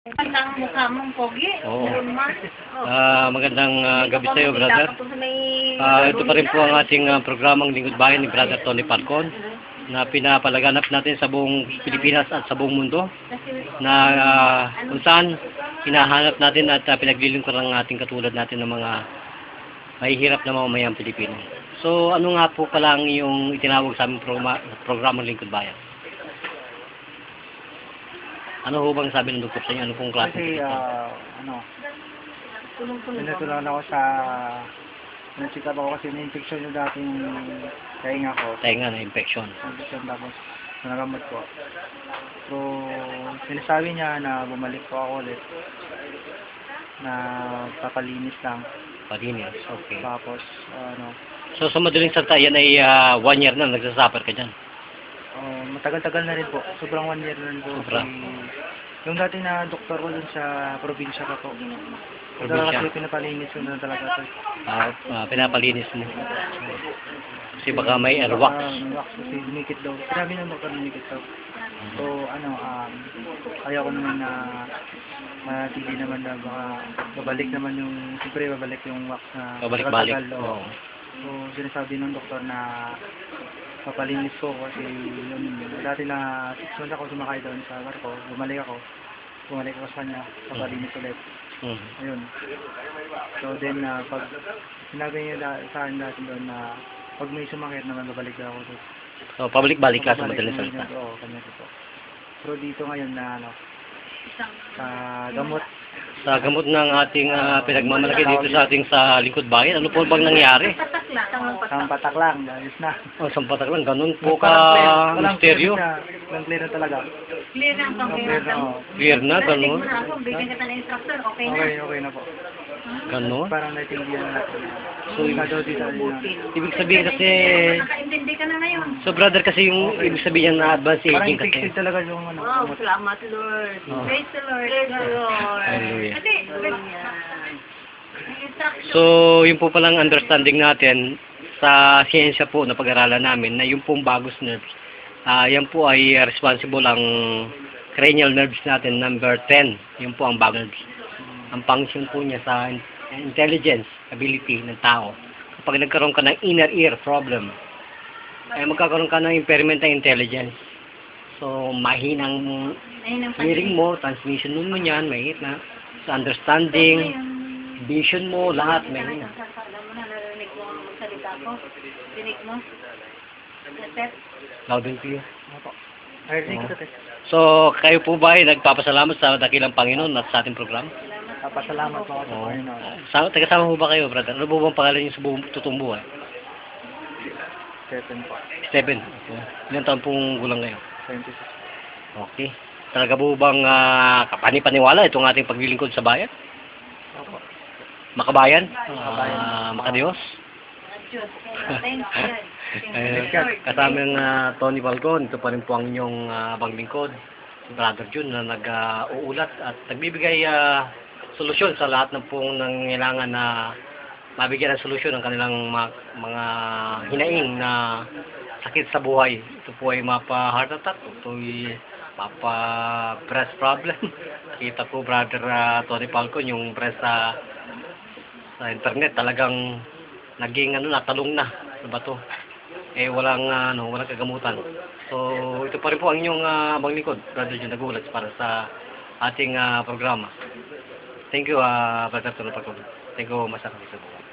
Ang mukha mong pogi. Oo. Oh. Magandang gabi sa iyo, brother. Ito pa rin po ang ating programang Lingkod Bayan ni Brother Tony Falcon na pinapalaganap natin sa buong Pilipinas at sa buong mundo na kung saan hinahanap natin at pinaglilingkod ang ating katulad natin ng mga mahihirap na mamamayang Pilipino. So, ano nga po pala ang yung itinawag sa aming programang Lingkod Bayan? Ano ho bang sabi ng doktor sa inyo? Ano pong klase? Kasi, pinatulan ako sa, check up ako kasi na-infection yung dating tainga ko. Tainga na infection. Infection tapos, nanagamot ko. So, sinasabi niya na bumalik po ako ulit, na papalinis lang. Palinis, okay. Tapos, So, sa madaling salita, yan ay 1 year na nagsasuffer ka dyan. matagal-tagal na rin po. Sobrang 1 year na rin po. Sobra. Yung dati na doktor ko dun sa probinsya pa po. Probinsya? Kasi pinapalinis ko na talaga ito. Pinapalinis mo. Kasi baka may airwax. Wax kasi dinikit daw. Grabe na doktor dinikit daw. So, ayaw ko naman na matindi naman na baka babalik naman yung, siyempre babalik yung wax na Babalik-balik. tagal. So, sinasabi ng doktor na papalinis ko kasi yun, dati na 6 months ako sumakay doon sa barko, bumalik ako sa kanya, papalinis ulit. Ayun. So then, pag sinabi niya sa akin dati doon na pag may sumakit naman, babalik ako doon. So, pabalik-balik ka sa madaling salita. Oo, kanya po. Pero dito ngayon na sa gamot. Sa gamot ng ating pinagmamalaki dito sa ating sa Lingkod Bayan, ano po bang nangyari? Sa patak lang, ayos na. Sa patak lang, ganun po ka misteryo. Walang clear na talaga. Clear na ang pangkiramdam. Clear na, ganun. Bigyan kita ng instructor, okay na. Okay na po. Ganun. Parang naiintindihan na natin. So, ibig sabihin kasi, Nakaintindi ka na ngayon. so brother kasi yung ibig sabihin na advanced Parang aging kasi. fixed talaga yung Wow, salamat Lord. Praise the Lord. Praise the Lord. Hallelujah. Kasi, instruction. So, yun po palang understanding natin sa siyensya po na pag-aralan namin na yung pong vagus nerves, yan po ay responsible ang cranial nerves natin, number 10. Yun po ang vagus nerves. Ang function po niya sa intelligence, ability ng tao. Kapag nagkaroon ka ng inner ear problem, ay magkakaroon ka ng impairment ng intelligence. So, mahinang hearing mo, transmission mo niyan, mahina. Sa understanding, vision mo, lahat mahina. Alam mo na, narinig mo ang magsalita ko. Dinig mo. Set. Loud and clear. So, So, kayo po ba ay nagpapasalamat sa dakilang Panginoon at sa ating program? pasalamat po ako sa Panginoon. Taga-sama mo ba kayo, brother? Ano po bang pangalan niyo sa buong totoong buhay? Stephen po. Stephen. Ilang taon pong gulang ngayon? 26. Okay. Talaga po bang kapani-paniwala itong ating paglilingkod sa bayan? Opo. Makabayan? Makabayan. Makadiyos? Thank you. Kasama ng Tony Falcon, ito pa rin po ang inyong paglingkod. Si Brother Jun na nag-uulat at nagbibigay solusyon sa lahat ng pong nangailangan na mabigyan ng solusyon ng kanilang mga hinaing na sakit sa buhay. Ito po ay mapa-heart attack, ito ay mapa-breast problem. Kita po Brother Tony Falcon, yung breast sa internet talagang naging natalong na sa bato. Walang kagamutan. So, ito pa rin po ang inyong abang likod, Brother Jun, nagulat para sa ating programa. Thank you, Brother Tony Falcon. Thank you, Masarap sa buwan.